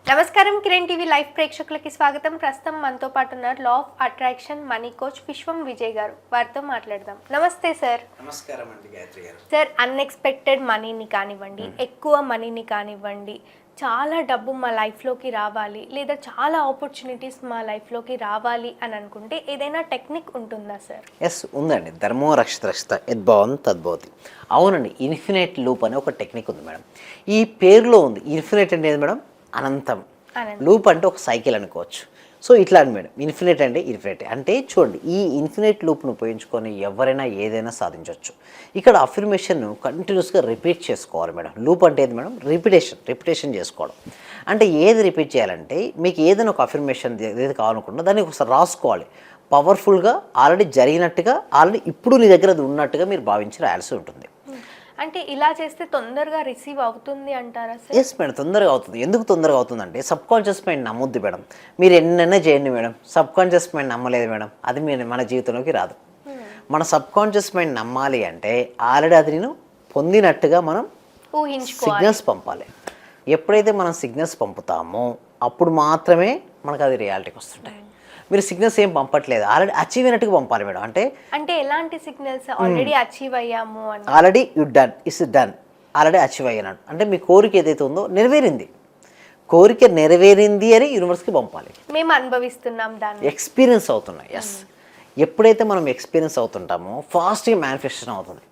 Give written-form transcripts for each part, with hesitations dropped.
నమస్కారం Kiran TV live ప్రేక్షకులకి స్వాగతం. ప్రస్తుతం మనతో పాటు ఉన్నారు law of attraction money coach విశ్వం విజయ్ గారు. వారితో మాట్లాడదాం. నమస్తే సార్. నమస్కారం అండి గాయత్రి గారు. సార్, అన్ఎక్స్పెక్టెడ్ మనీని కానివ్వండి, ఎక్కువ మనీని కానివ్వండి, చాలా డబ్బు మా లైఫ్లోకి రావాలి లేదా చాలా ఆపర్చునిటీస్ మా లైఫ్లోకి రావాలి అని అనుకుంటే ఏదైనా టెక్నిక్ ఉంటుందా సార్? ఎస్, ఉందండి. ధర్మో రక్షిత రక్షిత యద్భావం తద్భవతి. అవునండి, ఇన్ఫినైట్ లూప్ అనే ఒక టెక్నిక్ ఉంది మేడం. ఈ పేరులో ఉంది. ఇన్ఫినైట్ అంటే మేడం అనంతం, లూప్ అంటే ఒక సైకిల్ అనుకోవచ్చు. సో ఇట్లా అని మేడం, ఇన్ఫినిట్ అంటే ఇన్ఫినిట్ అంటే చూడండి, ఈ ఇన్ఫినిట్ లూప్ను ఉపయోగించుకొని ఎవరైనా ఏదైనా సాధించవచ్చు. ఇక్కడ అఫర్మేషన్ను కంటిన్యూస్గా రిపీట్ చేసుకోవాలి మేడం. లూప్ అంటే ఏది మేడం? రిపిటేషన్ చేసుకోవడం. అంటే ఏది రిపీట్ చేయాలంటే, మీకు ఏదైనా ఒక అఫర్మేషన్ ఏది కావాలనుకుంటున్నా దాన్ని ఒకసారి రాసుకోవాలి. పవర్ఫుల్గా, ఆల్రెడీ జరిగినట్టుగా, ఆల్రెడీ ఇప్పుడు నీ దగ్గర అది ఉన్నట్టుగా మీరు భావించి రాయాల్సి ఉంటుంది. అంటే ఇలా చేస్తే తొందరగా రిసీవ్ అవుతుంది అంటారా సార్? ఎస్ మేడం, తొందరగా అవుతుంది. ఎందుకు తొందరగా అవుతుందంటే, సబ్ కాన్షియస్ మైండ్ నమ్మొద్దు మేడం. మీరు ఎన్నైనా చేయండి మేడం, సబ్ కాన్షియస్ మైండ్ నమ్మలేదు మేడం, అది మన జీవితంలోకి రాదు. మన సబ్ కాన్షియస్ మైండ్ నమ్మాలి అంటే ఆల్రెడీ అది నేను పొందినట్టుగా మనం సిగ్నల్స్ పంపాలి. ఎప్పుడైతే మనం సిగ్నల్స్ పంపుతామో అప్పుడు మాత్రమే మనకు అది రియాలిటీకి వస్తుంటాయి. మీరు సిగ్నల్స్ ఏం పంపట్లేదు, ఆల్రెడీ అచీవ్ అయినట్టుగా పంపాలి మేడం. అంటే ఎలాంటి సిగ్నల్స్? ఆల్రెడీ అచీవ్ అయ్యాము అని, ఆల్రెడీ డన్, ఆల్రెడీ అచీవ్ అయ్యాను అంటే మీ కోరిక ఏదైతే ఉందో నెరవేరింది. కోరిక నెరవేరింది అని యూనివర్స్కి పంపాలి. మేము అనుభవిస్తున్నాం, దాన్ని ఎక్స్పీరియన్స్ అవుతున్నాయి. ఎస్, ఎప్పుడైతే మనం ఎక్స్పీరియన్స్ అవుతుంటామో ఫాస్ట్గా మేనిఫెస్టేషన్ అవుతుంది.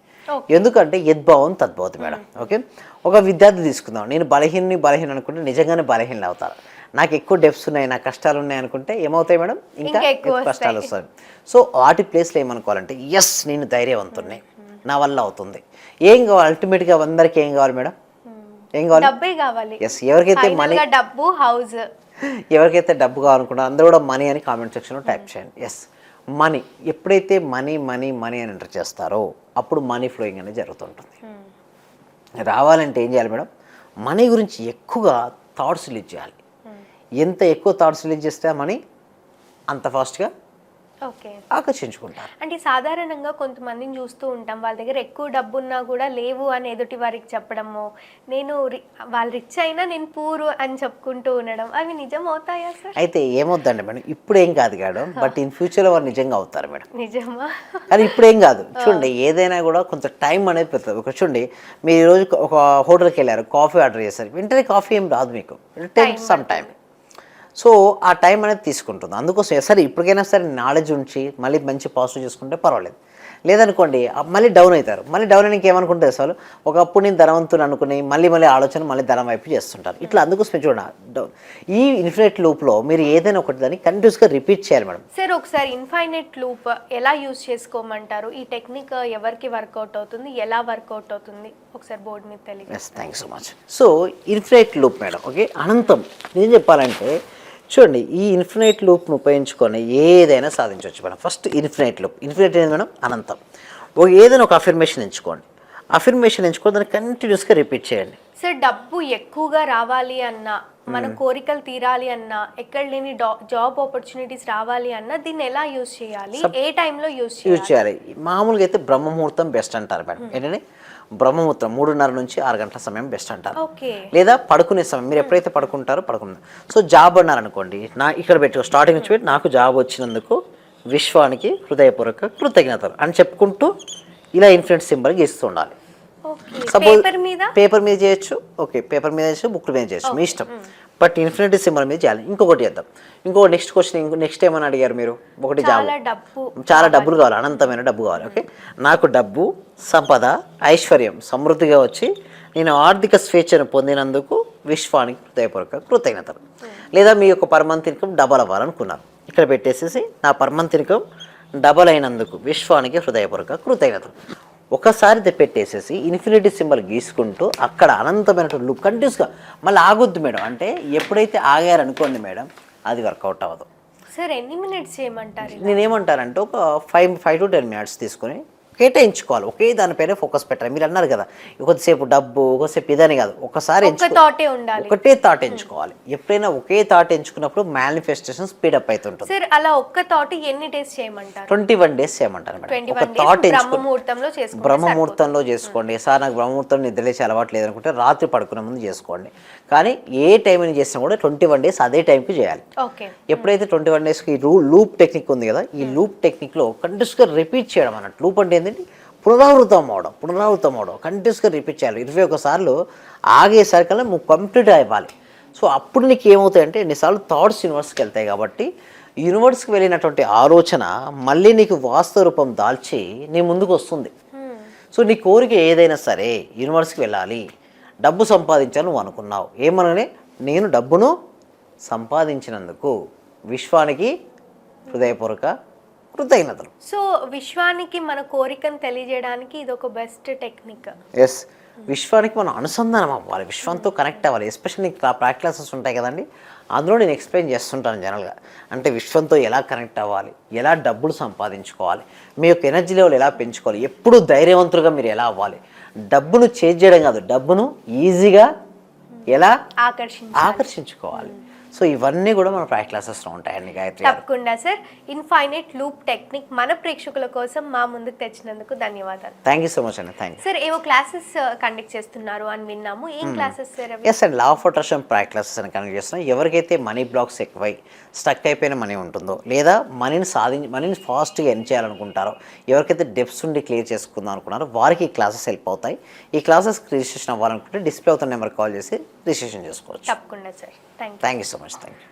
ఎందుకంటే యద్భావం తద్భవతి మేడం. ఓకే, ఒక విద్యార్థి తీసుకుందాం. నేను బలహీన అనుకుంటే నిజంగానే బలహీనలు అవుతారు. నాకు ఎక్కువ డెప్స్ ఉన్నాయి, నాకు కష్టాలు ఉన్నాయి అనుకుంటే ఏమవుతాయి మేడం? ఇంకా ఎక్కువ కష్టాలు వస్తాయి. సో వాటి ప్లేస్లో ఏమనుకోవాలంటే, ఎస్ నేను ధైర్యవంతుణ్ణి, నా వల్ల అవుతుంది. ఏం కావాలి అల్టిమేట్గా? అందరికీ ఏం కావాలి మేడం? ఏం కావాలి? ఎస్, ఎవరికైతే మనీ, డబ్బు, హౌస్, ఎవరికైతే డబ్బు కావాలనుకుంటారో అందరూ కూడా మనీ అని కామెంట్ సెక్షన్లో టైప్ చేయండి. Yes, money. ఎప్పుడైతే మనీ మనీ మనీ అని ఎంటర్ చేస్తారో అప్పుడు మనీ ఫ్లోయింగ్ అనేది జరుగుతుంటుంది. రావాలంటే ఏం చేయాలి మేడం? మనీ గురించి ఎక్కువగా థాట్స్ రిలీజ్ చేయాలి. ఎంత ఎక్కువ థాట్స్ రిలీజ్ చేస్తే మనీ అంత ఫాస్ట్గా ఆకర్షించుకుంటారు. అంటే సాధారణంగా కొంతమందిని చూస్తూ ఉంటాం, వాళ్ళ దగ్గర ఎక్కువ డబ్బు ఉన్నా కూడా లేవు అని ఎదుటి వారికి చెప్పడము, వాళ్ళు రిచ్ అయినా నేను పూరు అని చెప్పుకుంటూ ఉండడం, అవి నిజం అవుతాయా సార్? అయితే ఏమవుద్దండి మేడం, ఇప్పుడు ఏం కాదు మేడం, బట్ ఇన్ ఫ్యూచర్లో వారు నిజంగా అవుతారు మేడం. నిజమా? కానీ ఇప్పుడు ఏం కాదు. చూడండి, ఏదైనా కూడా కొంచెం టైం అనేది పెడుతుంది. ఒక చూడండి, మీరు ఈరోజు ఒక హోటల్కి వెళ్ళారు, కాఫీ ఆర్డర్ చేశారు, వెంటనే కాఫీ ఏం రాదు మీకు, టేక్ సమ్ టైం. సో ఆ టైం అనేది తీసుకుంటుంది. అందుకోసం సరే ఇప్పటికైనా సరే నాలెడ్జ్ ఉంచి మళ్ళీ మంచి పాజిటివ్ చేసుకుంటే పర్వాలేదు. లేదనుకోండి మళ్ళీ డౌన్ అవుతారు. మళ్ళీ డౌన్ అయినాక ఏమనుకుంటే అసలు ఒకప్పుడు నేను ధనవంతుని అనుకుని మళ్ళీ ఆలోచన మళ్ళీ ధనం వైపు చేస్తుంటారు. ఇట్లా అందుకోసమే చూడండి, ఈ ఇన్ఫినిట్ లూప్లో మీరు ఏదైనా ఒకటి దాన్ని కంటిన్యూస్గా రిపీట్ చేయాలి మేడం. సార్, ఒకసారి ఇన్ఫైనైట్ లూప్ ఎలా యూజ్ చేసుకోమంటారు? ఈ టెక్నిక్ ఎవరికి వర్కౌట్ అవుతుంది, ఎలా వర్కౌట్ అవుతుంది ఒకసారి బోర్డు మీద తెలియదు. Yes, thank you so much. So infinite loop madam, okay, అనంతం. ఏం చెప్పాలంటే చూడండి, ఈ ఇన్ఫినైట్ లూప్ను ఉపయోగించుకొని ఏదైనా సాధించవచ్చు madam. First infinite loop. Infinite ఏంటి మేడం? అనంతం. ఏదైనా ఒక అఫర్మేషన్ ఎంచుకోండి. అఫర్మేషన్ ఎంచుకొని దాన్ని కంటిన్యూస్గా రిపీట్ చేయండి. సార్, డబ్బు ఎక్కువగా రావాలి అన్నా, మన కోరికలు తీరాలి అన్నా, ఎక్కడ లేని జాబ్ ఆపర్చునిటీస్ రావాలి అన్నా దీన్ని ఎలా యూజ్ చేయాలి? ఏ టైంలో యూజ్ చేయాలి? మామూలుగా అయితే బ్రహ్మముహూర్తం బెస్ట్ అంటారు మేడం. ఏంటంటే బ్రహ్మముహూర్తం 3:30 నుంచి 6 గంటల సమయం బెస్ట్ అంటారు. లేదా పడుకునే సమయం, మీరు ఎప్పుడైతే పడుకుంటారో పడుకుంటారు. సో జాబ్ అన్నారనుకోండి, ఇక్కడ పెట్టి స్టార్టింగ్ నుంచి పెట్టి నాకు జాబ్ వచ్చినందుకు విశ్వానికి హృదయపూర్వక కృతజ్ఞతలు అని చెప్పుకుంటూ ఇలా ఇన్ఫినిట్ సింబల్ గీస్తూ ఉండాలి. సపోజ్ పేపర్ మీద చేయొచ్చు, ఓకే, పేపర్ మీద చేయొచ్చు, బుక్ మీద చేయొచ్చు, మీ ఇష్టం. బట్ ఇన్ఫినిటీ సింబల్ మీద చేయాలి. ఇంకొకటి చేద్దాం. నెక్స్ట్ క్వశ్చన్, నెక్స్ట్ ఏమని అడిగారు మీరు? ఒకటి జాబ్, చాలా డబ్బులు కావాలి, అనంతమైన డబ్బు కావాలి. ఓకే, నాకు డబ్బు, సంపద, ఐశ్వర్యం సమృద్ధిగా వచ్చి నేను ఆర్థిక స్వేచ్ఛను పొందినందుకు విశ్వానికి హృదయపూర్వక కృతజ్ఞతలు. లేదా మీ యొక్క పర్ మంత్ ఇన్కమ్ డబల్ అవ్వాలనుకున్నారు, ఇక్కడ పెట్టేసేసి నా పర్ మంత్ ఇన్కమ్ డబల్ అయినందుకు విశ్వానికి హృదయపూర్వక కృతజ్ఞతలు. ఒకసారి పెట్టేసేసి ఇన్ఫినిటీ సింబల్ గీసుకుంటూ అక్కడ అనంతమైన లూప్ కంటిన్యూస్గా మళ్ళీ ఆగొద్దు మేడం. అంటే ఎప్పుడైతే ఆగారనుకోండి మేడం, అది వర్కౌట్ అవ్వదు. సార్, ఎన్ని మినిట్స్ చేయమంటారు? నేనేమంటానంటే ఒక 5 to 10 minutes తీసుకొని కేటాయించుకోవాలి. ఒకే దానిపైన ఫోకస్ పెట్టాలి. మీరు అన్నారు కదా కొద్దిసేపు డబ్బు, కొద్దిసేపు ఇదని కాదు, ఒకసారి ఒక థాటే ఉండాలి, ఒకటే థాట్ ఎంచుకోవాలి. ఎప్పుడైనా ఒకే థాట్ ఎంచుకున్నప్పుడు మేనిఫెస్టేషన్ స్పీడప్ అవుతుంటుంది. సార్ అలా ఒక్క థాట్ ఎన్ని డేస్ చేయమంటారు? 21 days చేయమంటారు మేడం. 21 ఒక days థాట్ బ్రహ్మముహూర్తంలో చేసుకోండి. బ్రహ్మముహూర్తంలో చేసుకోండి. సార్ నాకు బ్రహ్మముహూర్తం నిద్రలేసి అలవాటు లేదనుకుంటే రాత్రి పడుకునే ముందు చేసుకోండి. కానీ ఏ టైంని చేసినా కూడా 21 days అదే టైంకి చేయాలి. ఓకే. ఎప్పుడైతే 21 daysకి లూప్ టెక్నిక్ ఉంది కదా, ఈ లూప్ టెక్నిక్లో కంటిన్యూస్గా రిపీట్ చేయడం అన్నట్టు. లూప్ అంటే ఏంటంటే పునరావృతం అవడం కంటిన్యూస్గా రిపీట్ చేయాలి. 21 సార్లు ఆగేసరికల్లా నువ్వు కంప్లీట్ అయివ్వాలి. సో అప్పుడు నీకు ఏమవుతాయంటే ఎన్నిసార్లు థాట్స్ యూనివర్స్కి వెళ్తాయి కాబట్టి యూనివర్స్కి వెళ్ళినటువంటి ఆలోచన మళ్ళీ నీకు వాస్తవ రూపం దాల్చి నీ ముందుకు వస్తుంది. సో నీ కోరిక ఏదైనా సరే యూనివర్స్కి వెళ్ళాలి, డబ్బు సంపాదించాలని నువ్వు అనుకున్నావు. ఏమననే నేను డబ్బును సంపాదించినందుకు విశ్వానికి హృదయపూర్వక కృతజ్ఞతలు. సో విశ్వానికి మన కోరికను తెలియజేయడానికి ఇది ఒక బెస్ట్ టెక్నిక్. ఎస్, విశ్వానికి మనం అనుసంధానం అవ్వాలి, విశ్వంతో కనెక్ట్ అవ్వాలి. ఎస్పెషల్లీ ప్రాక్టీస్ క్లాసెస్ ఉంటాయి కదండి, అందులో నేను ఎక్స్ప్లెయిన్ చేస్తుంటాను జనరల్గా. అంటే విశ్వంతో ఎలా కనెక్ట్ అవ్వాలి, ఎలా డబ్బులు సంపాదించుకోవాలి, మీ యొక్క ఎనర్జీ లెవెల్ ఎలా పెంచుకోవాలి, ఎప్పుడు ధైర్యవంతులుగా మీరు ఎలా అవ్వాలి, డబ్బును చేజ్ చేయడం కాదు, డబ్బును ఈజీగా ఎలా ఆకర్షించుకోవాలి. సో ఇవన్నీ కూడా మన ప్రాక్టీస్ క్లాసెస్లో ఉంటాయండి గాయత్రి. తప్పకుండా సార్. ఇన్ఫైనైట్ లూప్ టెక్నిక్ మన ప్రేక్షకుల కోసం మా ముందుకు తెచ్చినందుకు ధన్యవాదాలు. థ్యాంక్ యూ సో మచ్ అండి. Thank you sir. ఏవో క్లాసెస్ కండక్ట్ చేస్తున్నారు అని విన్నాము, ఏం క్లాసెస్ సార్? ఎస్ అండి, law of attraction practice classes అని కండక్ట్ చేస్తున్నాం. ఎవరికైతే మనీ బ్లాక్స్ ఎక్కువై స్టక్ అయిపోయిన మనీ ఉంటుందో, లేదా మనీని ఫాస్ట్గా ఎర్న్ చేయాలనుకుంటారో, ఎవరికైతే డెప్స్ ఉండి క్లియర్ చేసుకుందాం అనుకున్నారో వారికి ఈ క్లాసెస్ హెల్ప్ అవుతాయి. ఈ క్లాసెస్కి రిజిస్ట్రేషన్ అవ్వాలనుకుంటే డిస్ప్లే అవుతున్న నెంబర్కి కాల్ చేసి రిజిస్ట్రేషన్ చేసుకోవచ్చు. తప్పకుండా sir. Thank you so much. Thank you.